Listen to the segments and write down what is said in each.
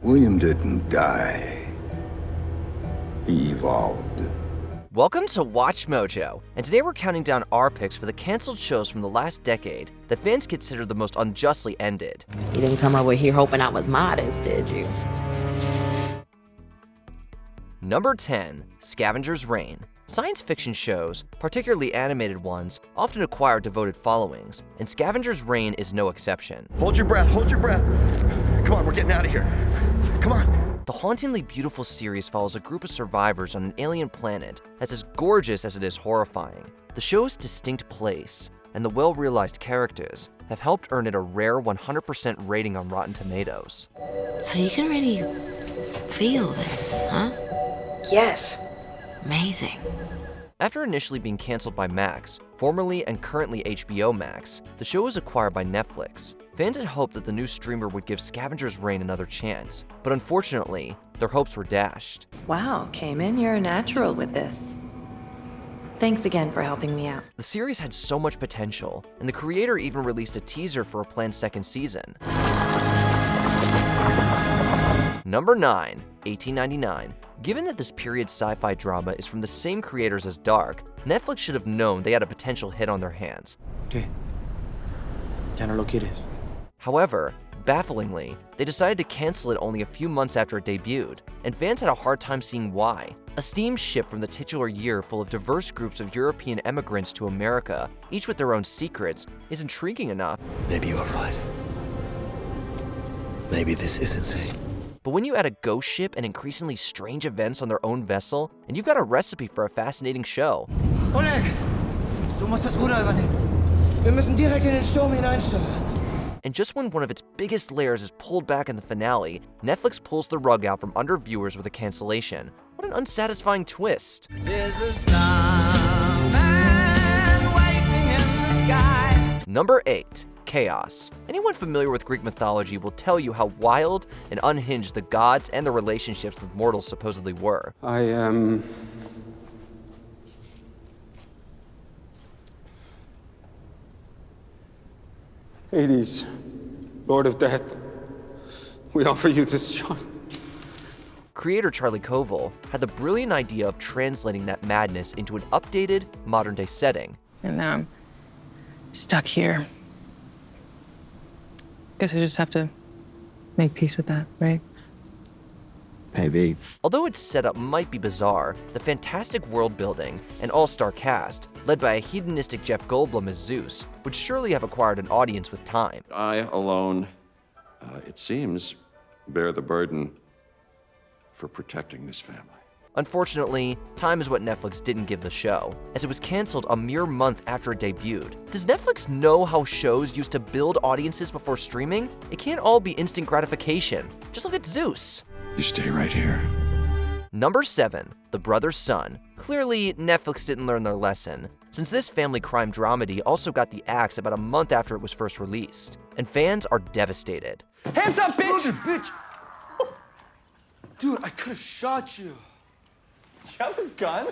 William didn't die. He evolved. Welcome to Watch Mojo, and today we're counting down our picks for the canceled shows from the last decade that fans consider the most unjustly ended. You didn't come over here hoping I was modest, did you? Number 10, Scavengers Reign. Science fiction shows, particularly animated ones, often acquire devoted followings, and Scavengers Reign is no exception. Hold your breath, hold your breath. Come on, we're getting out of here. Come on. The hauntingly beautiful series follows a group of survivors on an alien planet that's as gorgeous as it is horrifying. The show's distinct place and the well-realized characters have helped earn it a rare 100% rating on Rotten Tomatoes. So you can really feel this, huh? Yes. Amazing. After initially being canceled by Max, formerly and currently HBO Max, the show was acquired by Netflix. Fans had hoped that the new streamer would give Scavengers Reign another chance, but unfortunately, their hopes were dashed. Wow, Cayman, you're a natural with this. Thanks again for helping me out. The series had so much potential, and the creator even released a teaser for a planned second season. Number 9, 1899. Given that this period sci-fi drama is from the same creators as Dark, Netflix should have known they had a potential hit on their hands. ¿Qué? ¿Ya no lo quieres? However, bafflingly, they decided to cancel it only a few months after it debuted, and fans had a hard time seeing why. A steamed ship from the titular year full of diverse groups of European immigrants to America, each with their own secrets, is intriguing enough. Maybe you're right. Maybe this is insane. But when you add a ghost ship and increasingly strange events on their own vessel, and you've got a recipe for a fascinating show. Oleg! Du musst das Ruder übernehmen. Wir müssen direkt in den Sturm hineinsteuern. And just when one of its biggest layers is pulled back in the finale, Netflix pulls the rug out from under viewers with a cancellation. What an unsatisfying twist. There's a starman waiting in the sky. Number 8. Chaos. Anyone familiar with Greek mythology will tell you how wild and unhinged the gods and their relationships with mortals supposedly were. I am Hades, Lord of Death. We offer you this shot. Creator Charlie Koval had the brilliant idea of translating that madness into an updated, modern-day setting. And now I'm stuck here. Guess I just have to make peace with that, right? Maybe. Although its setup might be bizarre, the fantastic world building and all-star cast, led by a hedonistic Jeff Goldblum as Zeus, would surely have acquired an audience with time. I alone, it seems, bear the burden for protecting this family. Unfortunately, time is what Netflix didn't give the show, as it was canceled a mere month after it debuted. Does Netflix know how shows used to build audiences before streaming? It can't all be instant gratification. Just look at Zeus. You stay right here. Number 7, The Brother's Son. Clearly, Netflix didn't learn their lesson, since this family crime dramedy also got the axe about a month after it was first released, and fans are devastated. Hands up, bitch! Bitch! Dude, I could have shot you. You have a gun?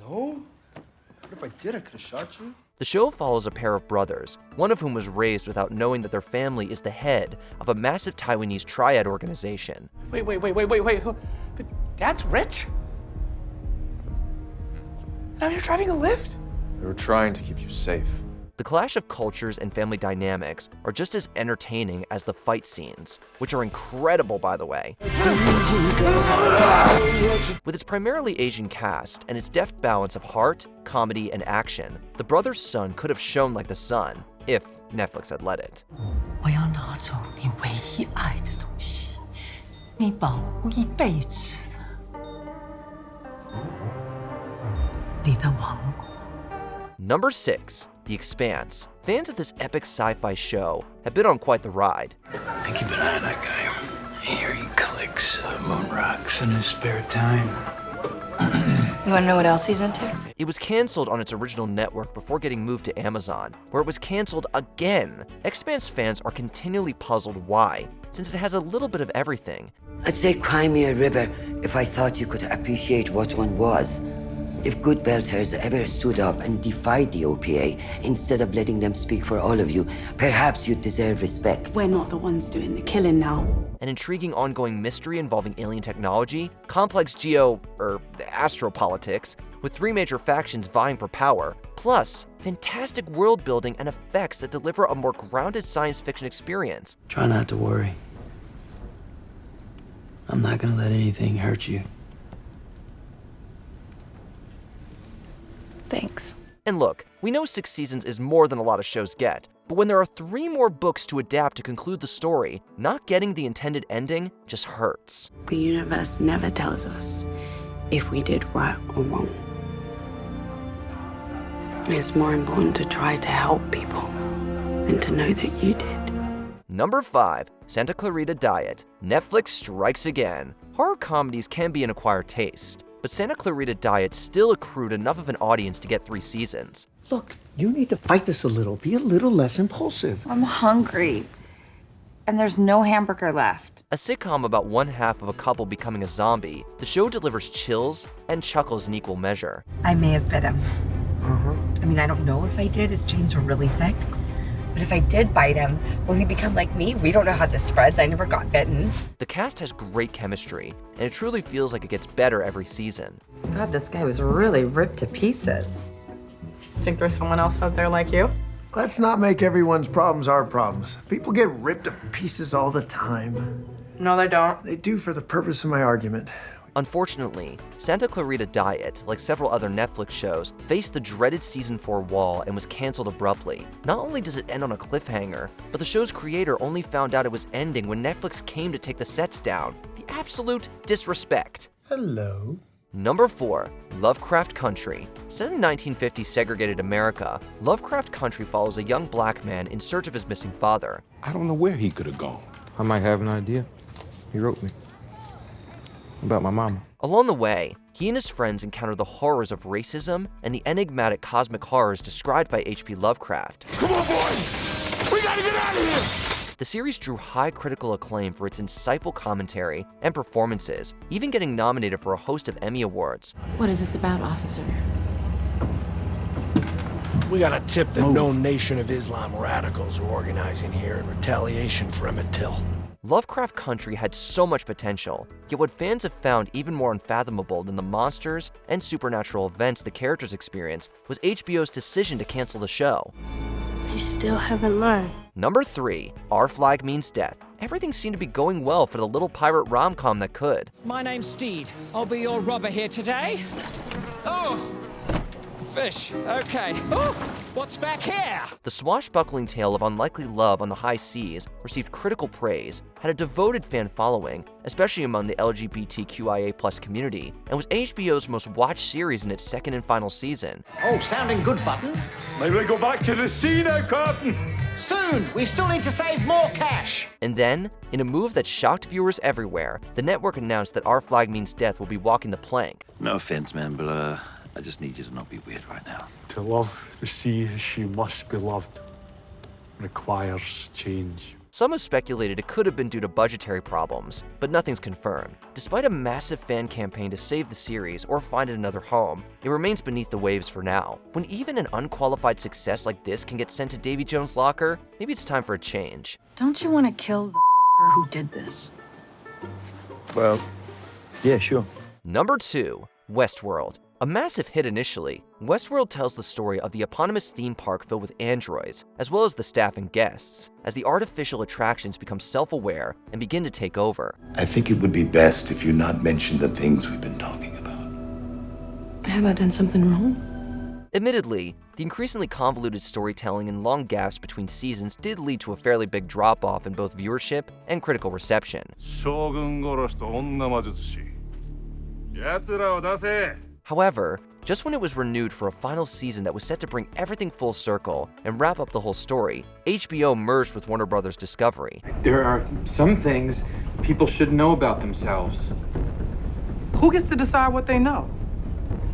No. What if I did? I could have shot you. The show follows a pair of brothers, one of whom was raised without knowing that their family is the head of a massive Taiwanese triad organization. Wait. Dad's rich? Now you're driving a Lyft? We were trying to keep you safe. The clash of cultures and family dynamics are just as entertaining as the fight scenes, which are incredible, by the way. With its primarily Asian cast and its deft balance of heart, comedy, and action, The Brother's Son could have shone like the sun, if Netflix had let it. 我要拿走你唯一爱的东西，你保护一辈子的，你的王国。Number 6, The Expanse. Fans of this epic sci-fi show have been on quite the ride. I keep an eye on that guy. I hear he collects moon rocks in his spare time. You want to know what else he's into? It was canceled on its original network before getting moved to Amazon, where it was canceled again. Expanse fans are continually puzzled why, since it has a little bit of everything. I'd say cry me a river if I thought you could appreciate what one was, If good Belters ever stood up and defied the OPA, instead of letting them speak for all of you, perhaps you'd deserve respect. We're not the ones doing the killing now. An intriguing ongoing mystery involving alien technology, complex astropolitics, with 3 major factions vying for power, plus fantastic world building and effects that deliver a more grounded science fiction experience. Try not to worry. I'm not gonna let anything hurt you. Thanks. And look, we know 6 seasons is more than a lot of shows get, but when there are 3 more books to adapt to conclude the story, not getting the intended ending just hurts. The universe never tells us if we did right or wrong. It's more important to try to help people than to know that you did. Number 5, Santa Clarita Diet. Netflix strikes again. Horror comedies can be an acquired taste, but Santa Clarita Diet still accrued enough of an audience to get 3 seasons. Look, you need to fight this a little. Be a little less impulsive. I'm hungry, and there's no hamburger left. A sitcom about one half of a couple becoming a zombie, the show delivers chills and chuckles in equal measure. I may have bit him. I mean, I don't know if I did. His chains were really thick. But if I did bite him, will he become like me? We don't know how this spreads. I never got bitten. The cast has great chemistry, and it truly feels like it gets better every season. God, this guy was really ripped to pieces. Think there's someone else out there like you? Let's not make everyone's problems our problems. People get ripped to pieces all the time. No, they don't. They do for the purpose of my argument. Unfortunately, Santa Clarita Diet, like several other Netflix shows, faced the dreaded season 4 wall and was canceled abruptly. Not only does it end on a cliffhanger, but the show's creator only found out it was ending when Netflix came to take the sets down. The absolute disrespect. Hello. Number 4, Lovecraft Country. Set in 1950s segregated America, Lovecraft Country follows a young black man in search of his missing father. I don't know where he could have gone. I might have an idea. He wrote me about my mama. Along the way, he and his friends encounter the horrors of racism and the enigmatic cosmic horrors described by H.P. Lovecraft. Come on, boys! We gotta get out of here! The series drew high critical acclaim for its insightful commentary and performances, even getting nominated for a host of Emmy Awards. What is this about, officer? We got a tip that known Nation of Islam radicals are organizing here in retaliation for Emmett Till. Lovecraft Country had so much potential, yet what fans have found even more unfathomable than the monsters and supernatural events the characters experience was HBO's decision to cancel the show. I still haven't learned. Number 3, Our Flag Means Death. Everything seemed to be going well for the little pirate rom-com that could. My name's Steed. I'll be your robber here today. Oh! Fish. Okay. Oh, what's back here? The swashbuckling tale of unlikely love on the high seas received critical praise, had a devoted fan following, especially among the LGBTQIA+ community, and was HBO's most watched series in its 2nd and final season. Oh, sounding good, Buttons. Maybe we go back to the sea now, Captain. Soon. We still need to save more cash. And then, in a move that shocked viewers everywhere, the network announced that Our Flag Means Death will be walking the plank. No offense, man, but I just need you to not be weird right now. To love the sea as she must be loved requires change. Some have speculated it could have been due to budgetary problems, but nothing's confirmed. Despite a massive fan campaign to save the series or find it another home, it remains beneath the waves for now. When even an unqualified success like this can get sent to Davy Jones' locker, maybe it's time for a change. Don't you want to kill the fucker who did this? Well, yeah, sure. Number 2, Westworld. A massive hit initially, Westworld tells the story of the eponymous theme park filled with androids, as well as the staff and guests, as the artificial attractions become self-aware and begin to take over. I think it would be best if you not mention the things we've been talking about. Have I done something wrong? Admittedly, the increasingly convoluted storytelling and long gaps between seasons did lead to a fairly big drop-off in both viewership and critical reception. However, just when it was renewed for a final season that was set to bring everything full circle and wrap up the whole story, HBO merged with Warner Bros. Discovery. There are some things people should know about themselves. Who gets to decide what they know?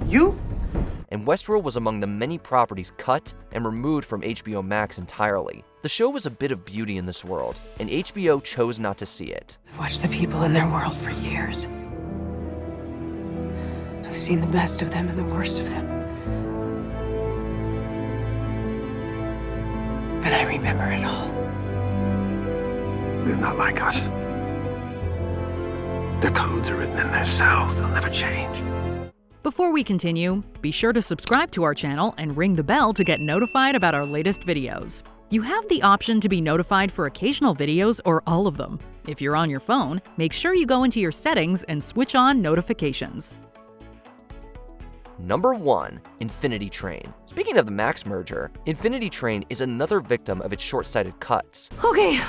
You? And Westworld was among the many properties cut and removed from HBO Max entirely. The show was a bit of beauty in this world, and HBO chose not to see it. I've watched the people in their world for years. I've I've seen the best of them and the worst of them. And I remember it all. They're not like us. Their codes are written in their cells. They'll never change. Before we continue, be sure to subscribe to our channel and ring the bell to get notified about our latest videos. You have the option to be notified for occasional videos or all of them. If you're on your phone, make sure you go into your settings and switch on notifications. Number 1. Infinity Train. Speaking of the Max merger, Infinity Train is another victim of its short-sighted cuts. Okay,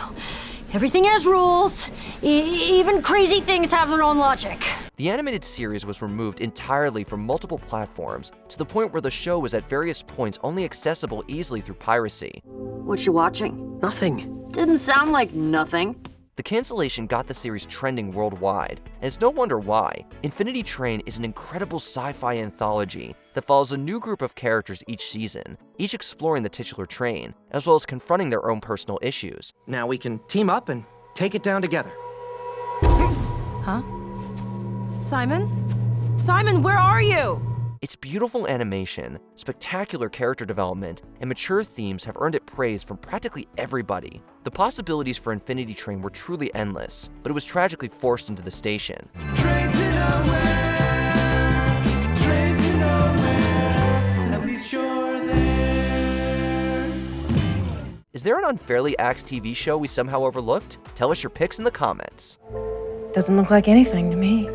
everything has rules. Even crazy things have their own logic. The animated series was removed entirely from multiple platforms, to the point where the show was at various points only accessible easily through piracy. What you watching? Nothing. Didn't sound like nothing. The cancellation got the series trending worldwide, and it's no wonder why. Infinity Train is an incredible sci-fi anthology that follows a new group of characters each season, each exploring the titular train, as well as confronting their own personal issues. Now we can team up and take it down together. Huh? Simon? Simon, where are you? Its beautiful animation, spectacular character development, and mature themes have earned it praise from practically everybody. The possibilities for Infinity Train were truly endless, but it was tragically forced into the station. Train to nowhere, train to nowhere, at least you're there. Is there an unfairly axed TV show we somehow overlooked? Tell us your picks in the comments. Doesn't look like anything to me.